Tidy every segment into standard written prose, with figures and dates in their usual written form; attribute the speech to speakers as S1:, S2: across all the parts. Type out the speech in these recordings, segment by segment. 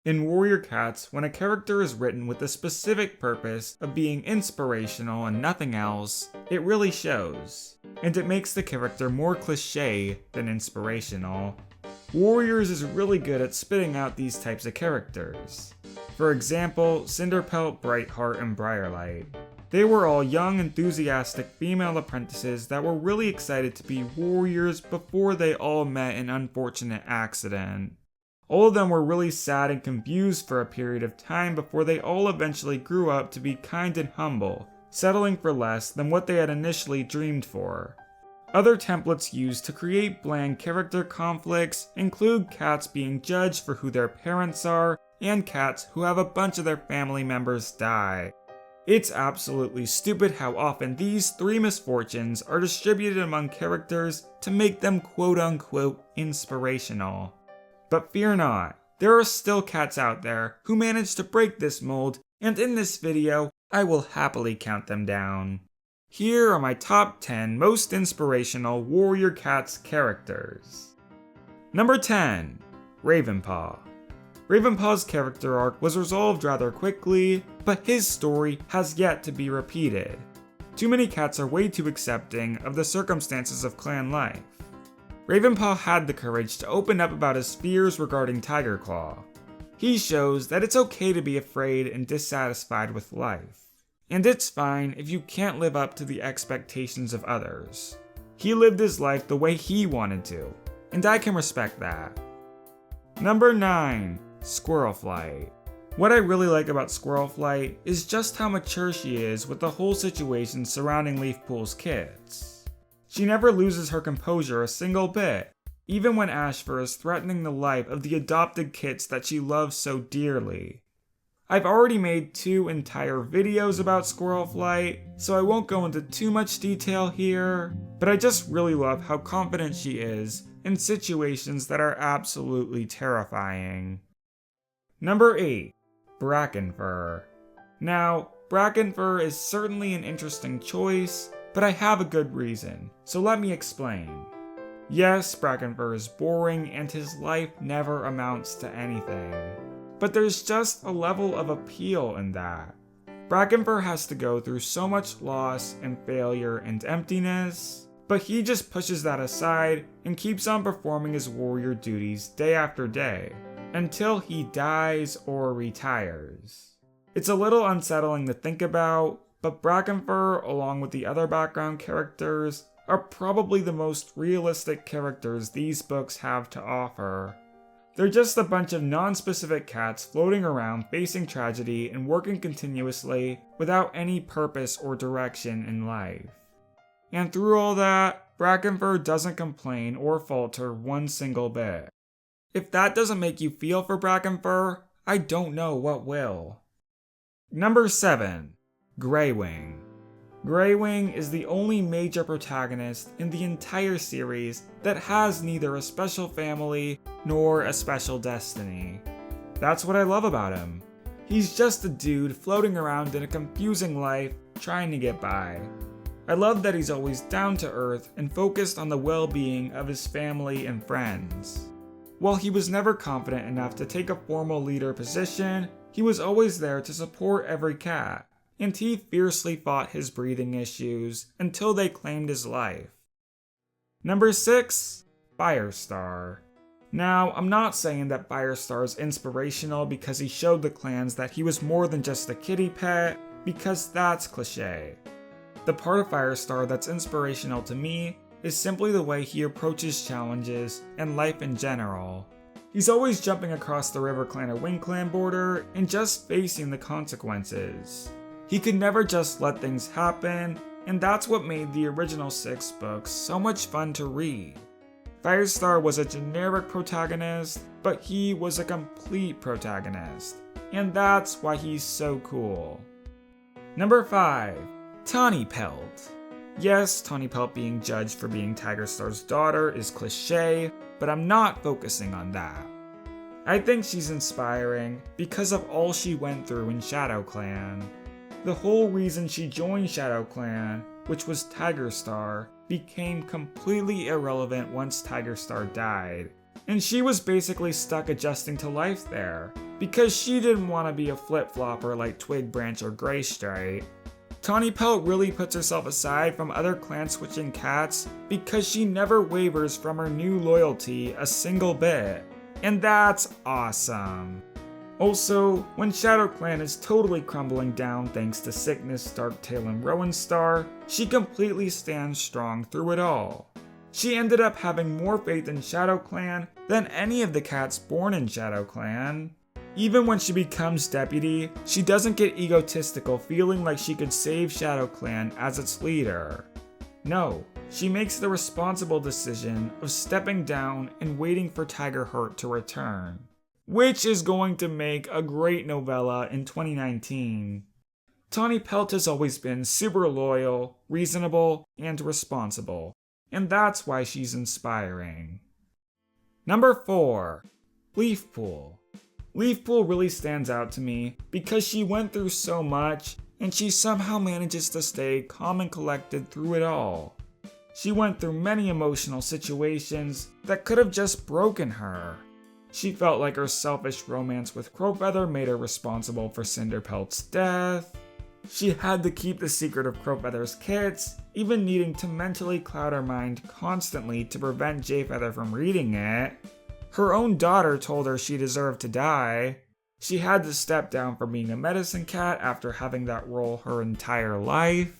S1: In Warrior Cats, when a character is written with the specific purpose of being inspirational and nothing else, it really shows. And it makes the character more cliché than inspirational. Warriors is really good at spitting out these types of characters. For example, Cinderpelt, Brightheart, and Briarlight. They were all young, enthusiastic female apprentices that were really excited to be warriors before they all met an unfortunate accident. All of them were really sad and confused for a period of time before they all eventually grew up to be kind and humble, settling for less than what they had initially dreamed for. Other templates used to create bland character conflicts include cats being judged for who their parents are, and cats who have a bunch of their family members die. It's absolutely stupid how often these three misfortunes are distributed among characters to make them quote-unquote inspirational. But fear not, there are still cats out there who manage to break this mold, and in this video, I will happily count them down. Here are my top 10 most inspirational Warrior Cats characters. Number 10. Ravenpaw. Ravenpaw's character arc was resolved rather quickly, but his story has yet to be repeated. Too many cats are way too accepting of the circumstances of clan life. Ravenpaw had the courage to open up about his fears regarding Tigerclaw. He shows that it's okay to be afraid and dissatisfied with life. And it's fine if you can't live up to the expectations of others. He lived his life the way he wanted to, and I can respect that. Number 9. Squirrel Fly. What I really like about Squirrel Fly is just how mature she is with the whole situation surrounding Leafpool's kids. She never loses her composure a single bit, even when Ashfur is threatening the life of the adopted kits that she loves so dearly. I've already made 2 entire videos about Squirrel Fly, so I won't go into too much detail here, but I just really love how confident she is in situations that are absolutely terrifying. Number 8. Bracken Fur. Now, Bracken Fur is certainly an interesting choice, but I have a good reason, so let me explain. Yes, Bracken Fur is boring and his life never amounts to anything, but there's just a level of appeal in that. Bracken Fur has to go through so much loss and failure and emptiness, but he just pushes that aside and keeps on performing his warrior duties day after day, until he dies or retires. It's a little unsettling to think about, but Bracken Fur, along with the other background characters, are probably the most realistic characters these books have to offer. They're just a bunch of non-specific cats floating around facing tragedy and working continuously without any purpose or direction in life. And through all that, Bracken Fur doesn't complain or falter one single bit. If that doesn't make you feel for Bracken Fur, I don't know what will. Number 7. Greywing. Greywing is the only major protagonist in the entire series that has neither a special family nor a special destiny. That's what I love about him. He's just a dude floating around in a confusing life, trying to get by. I love that he's always down to earth and focused on the well-being of his family and friends. While he was never confident enough to take a formal leader position, he was always there to support every cat. And he fiercely fought his breathing issues until they claimed his life. Number 6. Firestar. Now, I'm not saying that Firestar is inspirational because he showed the clans that he was more than just a kitty pet, because that's cliche. The part of Firestar that's inspirational to me is simply the way he approaches challenges and life in general. He's always jumping across the River Clan or Wing Clan border and just facing the consequences. He could never just let things happen, and that's what made the original 6 books so much fun to read. Firestar was a generic protagonist, but he was a complete protagonist, and that's why he's so cool. Number 5. Tani Pels. Yes, Tani Pels being judged for being Tigerstar's daughter is cliche, but I'm not focusing on that. I think she's inspiring because of all she went through in Shadow Clan. The whole reason she joined Shadow Clan, which was Tigerstar, became completely irrelevant once Tigerstar died, and she was basically stuck adjusting to life there, because she didn't want to be a flip-flopper like Twig Branch or Graystripe. Tani Pels really puts herself aside from other clan-switching cats because she never wavers from her new loyalty a single bit, and that's awesome. Also, when Shadow Clan is totally crumbling down thanks to Sickness, Darktail, and Rowan Starr, she completely stands strong through it all. She ended up having more faith in Shadow Clan than any of the cats born in Shadow Clan. Even when she becomes deputy, she doesn't get egotistical feeling like she could save Shadow Clan as its leader. No, she makes the responsible decision of stepping down and waiting for Tiger Heart to return, which is going to make a great novella in 2019. Tani Pels has always been super loyal, reasonable, and responsible, and that's why she's inspiring. Number 4. Leafpool. Leafpool really stands out to me because she went through so much and she somehow manages to stay calm and collected through it all. She went through many emotional situations that could have just broken her. She felt like her selfish romance with Crowfeather made her responsible for Cinderpelt's death. She had to keep the secret of Crowfeather's kits, even needing to mentally cloud her mind constantly to prevent Jayfeather from reading it. Her own daughter told her she deserved to die. She had to step down from being a medicine cat after having that role her entire life.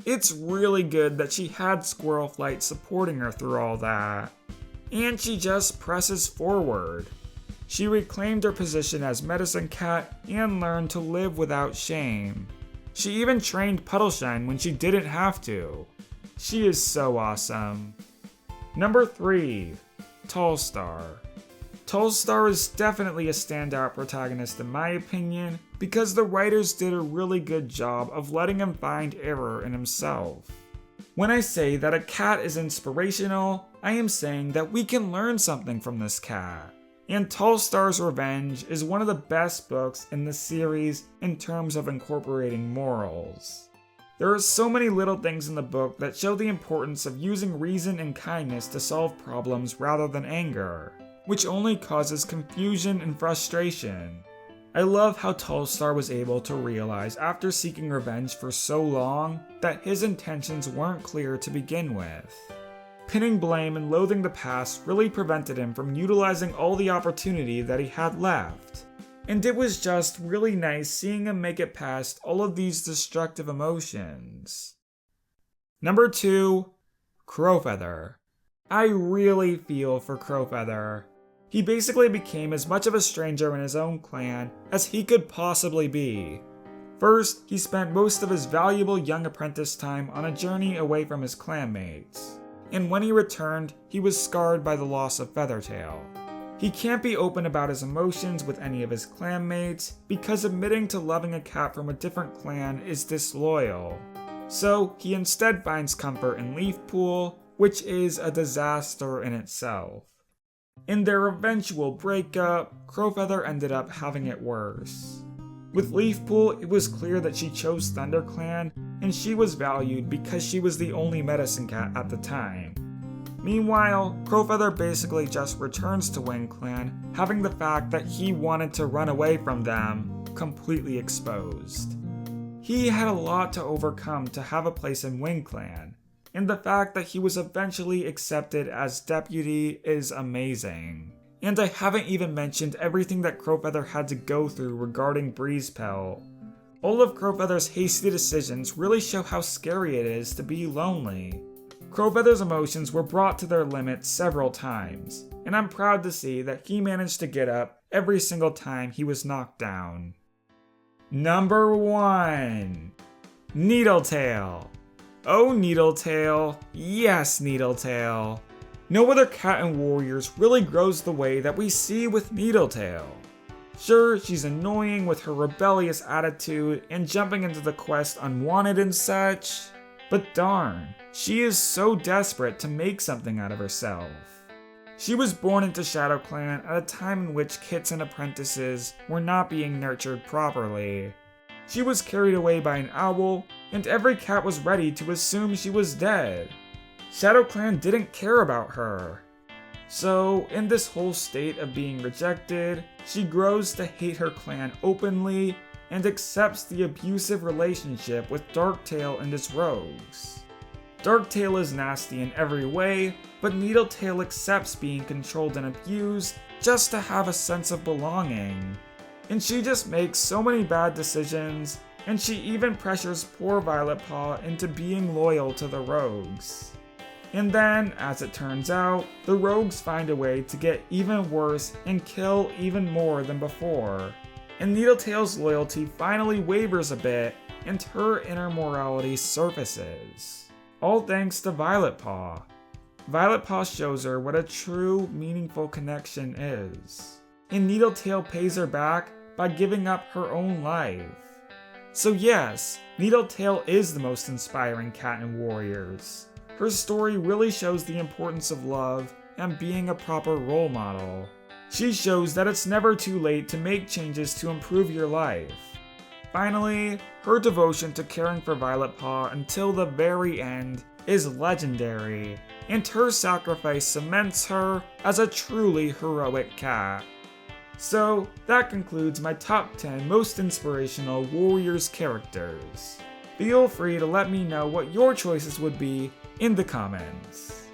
S1: It's really good that she had Squirrel Fly supporting her through all that. And she just presses forward. She reclaimed her position as medicine cat and learned to live without shame. She even trained Puddleshine when she didn't have to. She is so awesome. Number 3. Starr. Starr is definitely a standout protagonist in my opinion because the writers did a really good job of letting him find error in himself. When I say that a cat is inspirational, I am saying that we can learn something from this cat. And Starr's Revenge is one of the best books in the series in terms of incorporating morals. There are so many little things in the book that show the importance of using reason and kindness to solve problems rather than anger, which only causes confusion and frustration. I love how Starr was able to realize after seeking revenge for so long that his intentions weren't clear to begin with. Pinning blame and loathing the past really prevented him from utilizing all the opportunity that he had left. And it was just really nice seeing him make it past all of these destructive emotions. Number 2. Crowfeather. I really feel for Crowfeather. He basically became as much of a stranger in his own clan as he could possibly be. First, he spent most of his valuable young apprentice time on a journey away from his clanmates. And when he returned, he was scarred by the loss of Feathertail. He can't be open about his emotions with any of his clanmates because admitting to loving a cat from a different clan is disloyal. So he instead finds comfort in Leafpool, which is a disaster in itself. In their eventual breakup, Crowfeather ended up having it worse. With Leafpool, it was clear that she chose ThunderClan, and she was valued because she was the only medicine cat at the time. Meanwhile, Crowfeather basically just returns to WingClan, having the fact that he wanted to run away from them completely exposed. He had a lot to overcome to have a place in WingClan, and the fact that he was eventually accepted as deputy is amazing. And I haven't even mentioned everything that Crowfeather had to go through regarding Breezepelt. All of Crowfeather's hasty decisions really show how scary it is to be lonely. Crowfeather's emotions were brought to their limit several times, and I'm proud to see that he managed to get up every single time he was knocked down. Number 1. Needletail. Oh, Needletail. Yes, Needletail. No other cat in Warriors really grows the way that we see with Needletail. Sure, she's annoying with her rebellious attitude and jumping into the quest unwanted and such, but darn, she is so desperate to make something out of herself. She was born into Shadow Clan at a time in which kits and apprentices were not being nurtured properly. She was carried away by an owl, and every cat was ready to assume she was dead. Shadow Clan didn't care about her. So, in this whole state of being rejected, she grows to hate her clan openly and accepts the abusive relationship with Darktail and his rogues. Darktail is nasty in every way, but Needletail accepts being controlled and abused just to have a sense of belonging. And she just makes so many bad decisions, and she even pressures poor Violetpaw into being loyal to the rogues. And then, as it turns out, the rogues find a way to get even worse and kill even more than before. And Needletail's loyalty finally wavers a bit, and her inner morality surfaces. All thanks to Violetpaw. Violetpaw shows her what a true, meaningful connection is. And Needletail pays her back by giving up her own life. So yes, Needletail is the most inspiring cat in Warriors. Her story really shows the importance of love and being a proper role model. She shows that it's never too late to make changes to improve your life. Finally, her devotion to caring for Violetpaw until the very end is legendary, and her sacrifice cements her as a truly heroic cat. So, that concludes my top 10 most inspirational Warriors characters. Feel free to let me know what your choices would be in the comments.